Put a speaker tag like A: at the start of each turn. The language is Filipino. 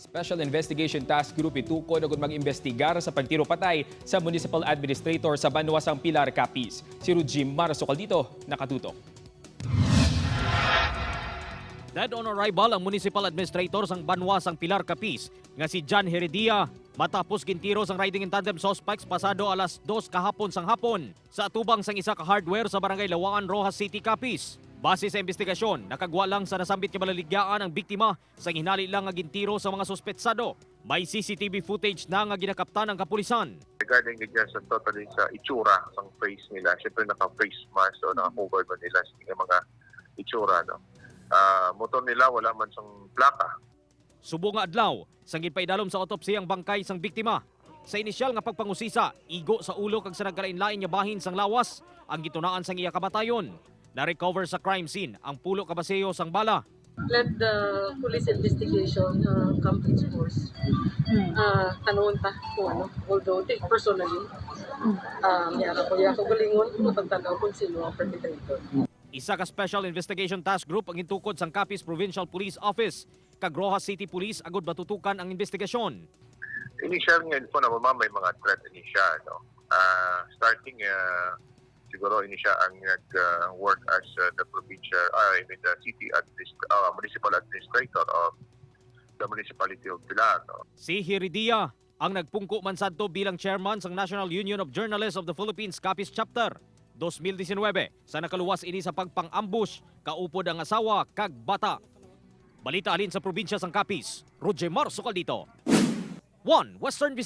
A: Special Investigation Task Group itukod agud mag-imbestigar sa pagtiro patay sa Municipal Administrator sa Banwasang Pilar, Capiz. Si Rujim Marasokal dito, nakatutok.
B: Dead on arrival ang Municipal Administrator sang Banwasang Pilar, Capiz nga si John Heredia matapos gintiro sang riding in tandem suspects pasado alas 2 kahapon sang hapon sa atubang sang isa ka hardware sa barangay Lawaan, Rojas City, Capiz. Base sa investigasyon, nakagwa lang sa nasambit nga malaligyaan ang biktima sa hinali lang nga gintiro sa mga suspetsado. May CCTV footage na nga ginakaptan ng kapulisan.
C: Regarding sa totally sa itsura ng face nila, syempre naka-face mask o naka-cover ba nila sa mga itsura. No? Motor nila wala man sang plaka.
B: Subo nga adlaw, sanggit pa idalom sa autopsy ang bangkay sang biktima. Sa inisyal nga pagpangusisa, igo sa ulo kag sa nagkalain-lain nga bahin sang lawas ang gitunaan sang iya kamatayon. Na-recover sa crime scene ang pulo ka baseyo sang bala.
D: Let the police investigation come to its course. Tanong pa kung ano, although personally, yara ko galingon kung pagtanaw kung sino ang perpetrator.
B: Isa ka Special Investigation Task Group ang intukod sang Capiz Provincial Police Office kag Rojas City Police agud batutukan ang investigasyon.
C: Initial nga po na may mga threat initial. No? Starting siguro initial ang nag-work as the provincial, the city municipal administrator of the municipality of Pilar. No?
B: Si Heredia ang nagpungko man sadto bilang chairman sang National Union of Journalists of the Philippines Capiz Chapter 2019 sa nakaluwas ini sa pagpang-ambush kaupod ang asawa kag bata. Balita alin sa probinsya sang Capiz, Roger Marsokal dito. 1 Western